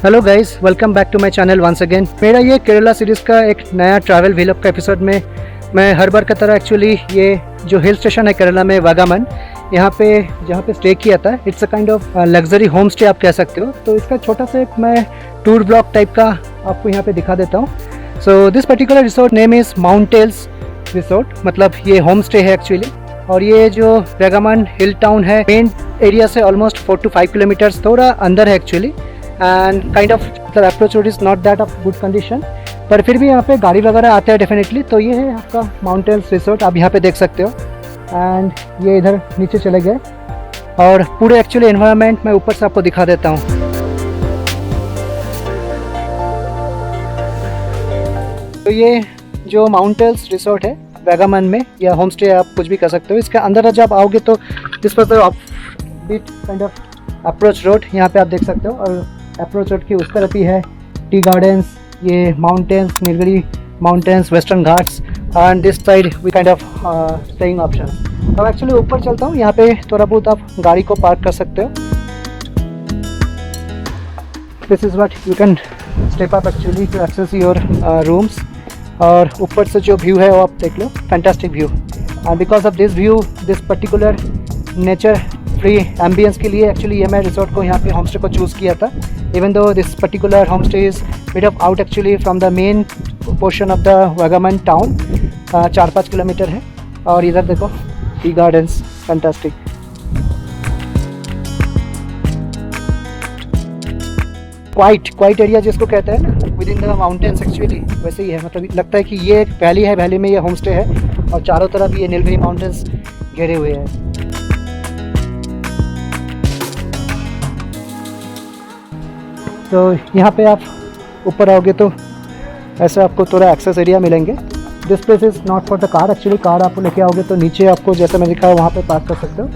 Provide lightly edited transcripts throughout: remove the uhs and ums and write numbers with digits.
Hello guys, welcome back to my channel once again. मेरा ये Kerala series का एक नया ट्रैवल व्लॉग का एपिसोड में मैं हर बार की तरह एक्चुअली ये जो हिल स्टेशन है केरला में वागामन, यहाँ पे जहाँ पे स्टे किया था, it's a kind of luxury home stay आप कह सकते हो। तो इसका छोटा सा एक मैं टूर ब्लॉग टाइप का आपको यहाँ पे दिखा देता हूँ। So this particular resort name is Mountels resort, मतलब ये होम स्टे है एक्चुअली। और ये जो वागामन हिल टाउन है, मेन एरिया से ऑलमोस्ट 4 to 5 किलोमीटर्स थोड़ा अंदर है एक्चुअली। एंड काइंड ऑफ मतलब approach road is not that of good condition, पर फिर भी यहाँ पे गाड़ी वगैरह आते हैं डेफिनेटली। तो ये है आपका माउंटेन्स रिसोर्ट, आप यहाँ पे देख सकते हो। एंड ये इधर नीचे चले गए और पूरे एक्चुअली एनवायरनमेंट मैं ऊपर से आपको दिखा देता हूँ। तो ये जो माउंटेन्स रिसोर्ट है वागामन में, या होम स्टे आप कुछ भी कर सकते हो, इसके अंदर जब आओगे तो दिस पर off beat kind of approach road यहाँ पे आप देख सकते हो। और अप्रोच रोड की उस तरफ ही है टी गार्डन्स, ये mountains, Nilgiri mountains, western Ghats, and this side we kind of staying option. अब एक्चुअली ऊपर चलता हूँ, यहाँ पे थोड़ा बहुत आप गाड़ी को पार्क कर सकते हो। This is what you can step up actually to access your rooms. और ऊपर से जो व्यू है वो आप देख लो, fantastic view. And because of this view, this particular nature free ambience के लिए एक्चुअली ये मैं रिसोर्ट को यहाँ पे होम स्टे को चूज़ किया था। Even though this particular home stay is mid of out actually from the main portion of the Vagamon town, 4-5 kilometre है। और इधर देखो tea gardens, fantastic. Quite area जिसको कहते हैं ना, within the mountains actually वैसे ही है। मतलब लगता है कि ये एक वैली है, वैली में ये होम स्टे है और चारों तरफ ये नीलगिरी माउंटेन्स घेरे हुए हैं। तो यहाँ पे आप ऊपर आओगे तो ऐसे आपको थोड़ा एक्सेस एरिया मिलेंगे। This place is not for the car actually. Car आपको लेके आओगे तो नीचे आपको जैसे मैं दिखा वहाँ पे पार्क कर सकते हो।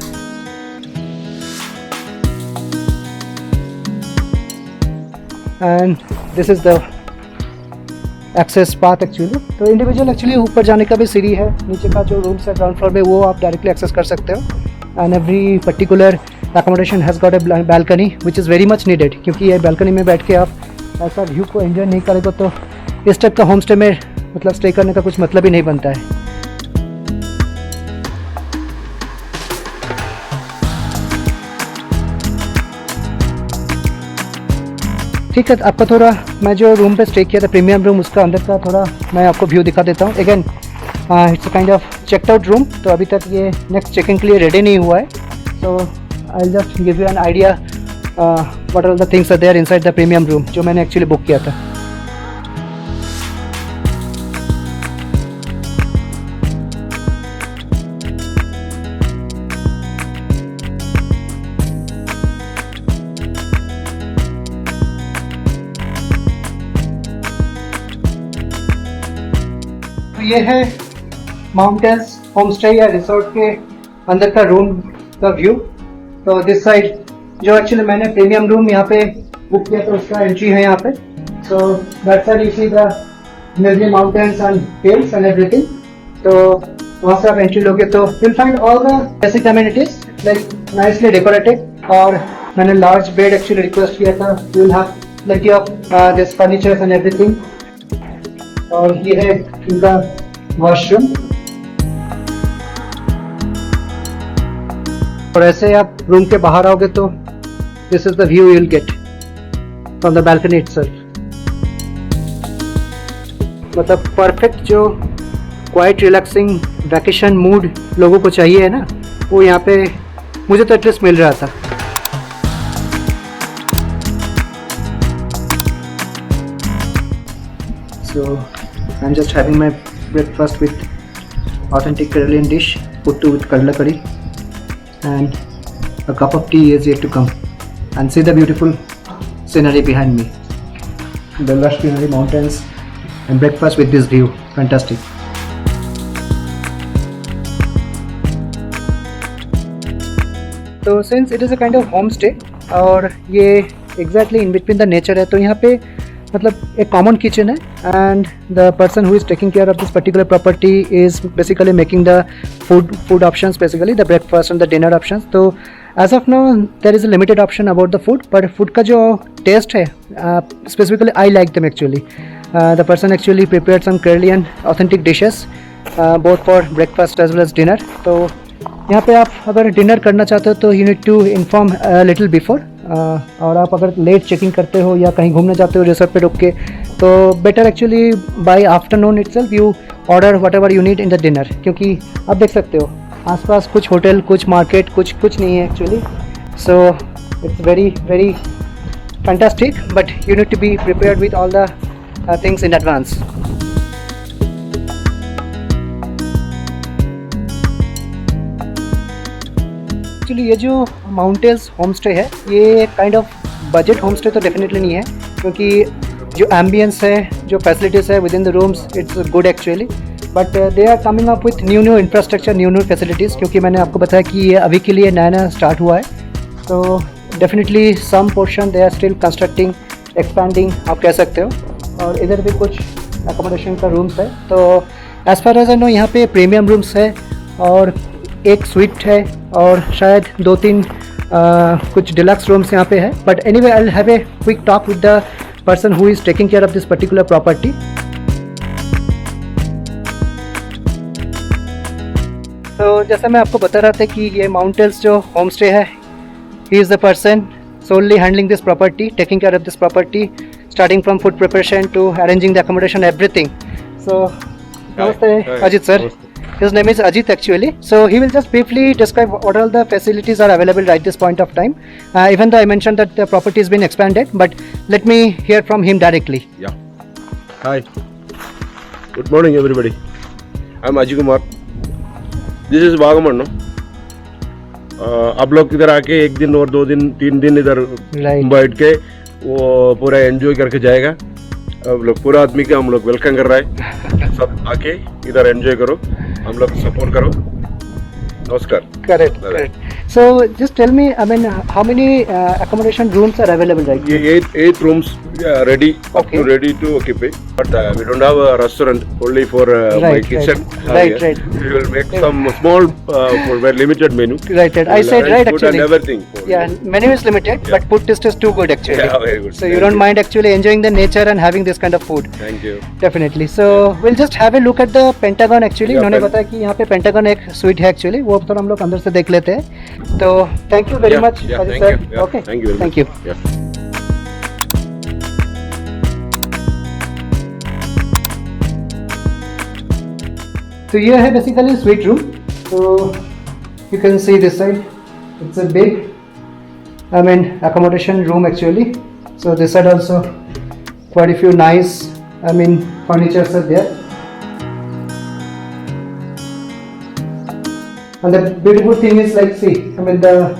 And this is the access path actually. तो इंडिविजुअल एक्चुअली ऊपर जाने का भी सीढ़ी है, नीचे का जो रूम्स है ग्राउंड फ्लोर में वो आप डायरेक्टली एक्सेस कर सकते हो। And every particular accommodation has got a balcony which is very much needed, क्योंकि ये balcony में बैठ के आप ऐसा व्यू को एंजॉय नहीं करेंगे तो इस टाइप का होम स्टे में मतलब स्टे करने का कुछ मतलब ही नहीं बनता है। ठीक है, आपका थोड़ा मैं जो रूम पे स्टे किया था प्रीमियम रूम, उसका अंदर का थोड़ा मैं आपको व्यू दिखा देता हूँ। Again it's kind of checked out room, तो अभी तक ये नेक्स्ट चेकिंग के लिए रेडी नहीं हुआ है। तो I'll just give you an idea what all the things are there inside the premium room जो मैंने एक्चुअली बुक किया था। तो ये है माउंटेन्स होम स्टे या रिसोर्ट के अंदर का रूम का व्यू। तो दिस साइड जो एक्चुअली मैंने प्रीमियम रूम यहाँ पे बुक किया था उसका एंट्री है यहाँ पे। So that side you see the Nilgiri mountains and hills and everything. तो वहाँ से आप एंट्री लोगे तो will find all the basic amenities like nicely decorated. और मैंने लार्ज बेड एक्चुअली रिक्वेस्ट किया था, you will have plenty of this furnitures and everything. और ये है इनका वॉशरूम। और ऐसे आप रूम के बाहर आओगे तो this is the view you will get from the balcony itself. मतलब परफेक्ट जो क्वाइट रिलैक्सिंग वैकेशन मूड लोगों को चाहिए है ना, वो यहाँ पे मुझे तो एटलीस्ट मिल रहा था। So I am just having my breakfast with authentic Keralian dish puttu with kadla curry, and a cup of tea is yet to come. And see the beautiful scenery behind me, the lush greenery mountains, and breakfast with this view, fantastic. So since it is a kind of home stay और ये exactly in between the nature है, तो यहाँ पे मतलब एक common kitchen है and the person who is taking care of this particular property is basically making the food options, basically the breakfast and the dinner options. तो as of now there is a limited option about the food, but food का जो taste है specifically I like them actually. The person actually prepared some Keralian authentic dishes both for breakfast as well as dinner. तो यहाँ पे आप अगर dinner करना चाहते हो तो you need to inform little before, और आप अगर लेट चेकिंग करते हो या कहीं घूमने जाते हो रिसोर्ट पे रुक के, तो better actually by afternoon itself you order whatever you need in the dinner. क्योंकि आप देख सकते हो आसपास कुछ होटल, कुछ मार्केट, कुछ नहीं है actually. So it's very very fantastic, but you need to be prepared with all the things in advance. Actually ये जो माउंटेन्स होम स्टे है ये kind of budget home stay तो डेफिनेटली नहीं है, क्योंकि जो एम्बियंस है, जो फैसिलिटीज़ है within the rooms, it's good actually. But they are coming up with new infrastructure, new facilities. क्योंकि मैंने आपको बताया कि ये अभी के लिए नया स्टार्ट हुआ है, तो definitely some portion they are still constructing, expanding आप कह सकते हो. और इधर भी कुछ अकोमोडेशन का रूम्स है. तो as far as I know यहाँ पे प्रीमियम रूम्स है और एक स्वीट है और शायद 2-3 कुछ डिलक्स रूम्स यहाँ पे है. But anyway I will have a quick talk with the person who is taking care of this particular property. तो जैसा मैं आपको बता रहा था कि ये माउंटेन्स जो होम स्टे है, he is the person solely handling this property, taking care of this property, starting from food preparation to arranging the accommodation, everything. So, namaste, Ajit sir. His name is Ajit actually. So he will just briefly describe what all the facilities are available right this point of time. Even though I mentioned that the property has been expanded, but let me hear from him directly. Yeah. Hi. Good morning, everybody. I'm Ajit Kumar. This is Vagaman, no? आप लोग इधर आके 1 दिन और 2 दिन 3 दिन इधर बैठ के वो पूरा एंजॉय करके जाएगा. अब लोग पूरा आदमी का हम लोग वेलकम कर रहा है. सब आके इधर एंजॉय करो, हम लोग सपोर्ट करो. नमस्कार. Correct. So just tell me, I mean, how many accommodation rooms are available right now? 8 rooms ready, up to ready to occupy. But we don't have a restaurant, only for my kitchen. Right. We will make some small for very limited menu. Right. I said right food actually. And everything. Yeah, menu is limited, but food taste is too good actually. Yeah, very good. So you don't mind actually enjoying the nature and having this kind of food. Thank you. Definitely. So we'll just have a look at the Pentagon actually. उन्होंने बताया कि यहाँ पे Pentagon एक suite है actually, वो तो हम लोग अंदर से देख लेते हैं. तो thank you very much, Ajit sir. Okay. Thank you. Yeah. तो ये है बेसिकली स्वीट रूम. तो you can see this side, it's a big I mean accommodation room actually. So this side also quite a few nice furnitures are there. And the beautiful thing is like see, the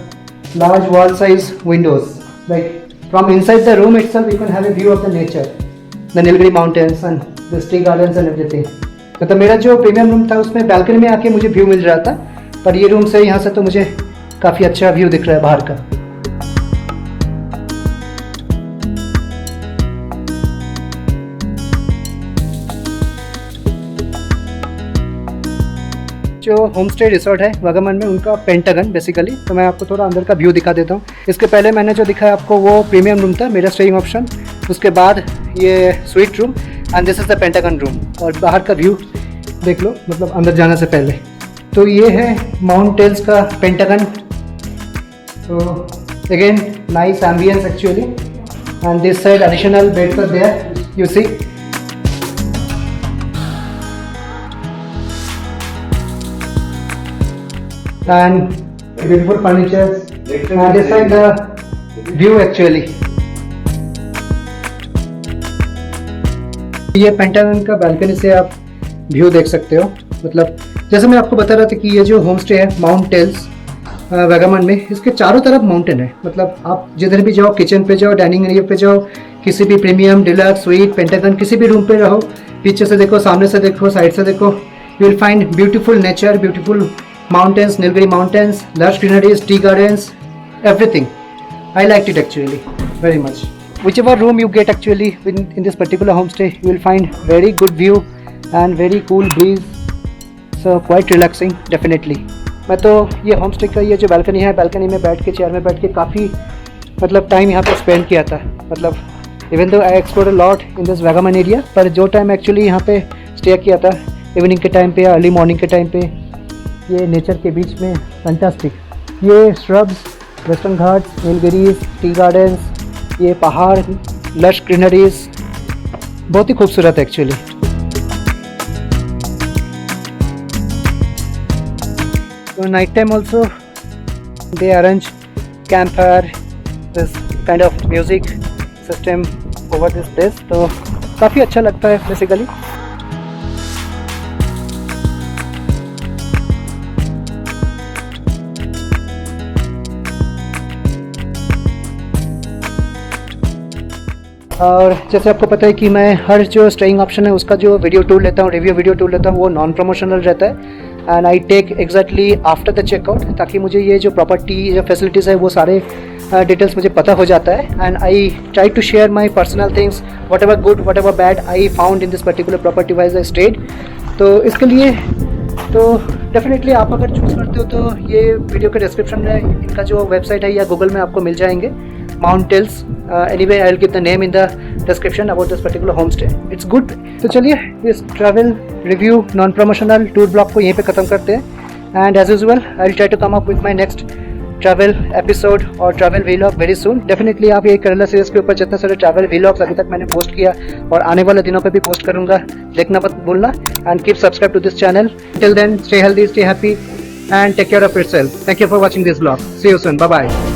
large wall size windows. Like from inside the room itself you can have a view of the nature, the Nilgiri mountains and the tea gardens and everything. तो मेरा जो premium room था उसमें balcony में आके मुझे view मिल रहा था, पर ये रूम से यहाँ से तो मुझे काफ़ी अच्छा व्यू दिख रहा है बाहर का. जो होम स्टे रिसोर्ट है वागामन में, उनका पेंटागन बेसिकली. तो मैं आपको थोड़ा अंदर का व्यू दिखा देता हूँ. इसके पहले मैंने जो दिखाया आपको वो प्रीमियम रूम था, मेरा स्टेइंग ऑप्शन. उसके बाद ये suite room and this is the pentagon room. और बाहर का व्यू देख लो, मतलब अंदर जाने से पहले. तो ये है माउंट टेल्स का पेंटागन. तो again nice ambience actually. And this side additional beds are there, you see. And beautiful furniture, and this side the view actually. ये पेंटागन का बालकनी से आप व्यू देख सकते हो. मतलब जैसे मैं आपको बता रहा था कि ये जो होम स्टे है माउंट टेल्स वागामन में, इसके चारों तरफ माउंटेन है. मतलब आप जिधर भी जाओ, किचन पे जाओ, डाइनिंग एरिया पे जाओ, किसी भी प्रीमियम, डिलक्स, स्वीट, पेंटागन, किसी भी रूम पे रहो, पीछे से देखो, सामने से देखो, साइड से देखो, you will find beautiful nature, beautiful mountains, Nilgiri mountains, lush greeneries, tea gardens, everything. I liked it actually very much. whichever room you get actually in this particular homestay, you will find very good view and very cool breeze, so quite relaxing definitely. मैं तो ये homestay का ये जो balcony है, balcony में बैठ के चेयर में बैठ के काफ़ी मतलब टाइम यहाँ पे स्पेंड किया था. मतलब even though I explore a lot in this Vagamon area, पर जो टाइम एक्चुअली यहाँ पे स्टे किया था इवनिंग के टाइम पे या अर्ली मॉर्निंग के टाइम पे, ये नेचर के बीच में फैंटास्टिक. ये shrubs, western Ghats, Nilgiris, T gardens, ये पहाड़, लश ग्रीनरीज, बहुत ही खूबसूरत है actually. So night time also they arrange campfire, this kind of music system over this place, तो काफ़ी अच्छा लगता है बेसिकली. और जैसे आपको पता है कि मैं हर जो स्टेइंग ऑप्शन है उसका जो वीडियो टूर लेता हूँ, रिव्यू वीडियो टूर लेता हूँ, वो नॉन प्रमोशनल रहता है. And I take exactly after the checkout, ताकि मुझे ये जो प्रॉपर्टी या फैसिलिटीज़ है वो सारे डिटेल्स मुझे पता हो जाता है. And I try to share my personal things, whatever good whatever bad I found in this particular property wise I stayed. तो इसके लिए तो डेफिनेटली आप अगर चूज़ करते हो तो ये वीडियो के डिस्क्रिप्शन में इनका जो वेबसाइट है या गूगल में आपको मिल जाएंगे, Mount Tails. Anyway, I'll give the name in the description about this particular homestay. It's good. तो चलिए इस travel review non promotional tour blog को यहीं पे ख़त्म करते हैं. And as usual I will try to come up with my next travel episode और travel vlog very soon. Definitely आप ये केरला सीरीज़ के ऊपर जितने सारे ट्रैवल व्लॉग्स अभी तक मैंने पोस्ट किया और आने वाले दिनों पे भी पोस्ट करूँगा, देखना मत भूलना. And keep subscribe to this channel. Till then, stay healthy, stay happy, and take care of yourself. Thank you for watching this vlog. See you soon. Bye bye.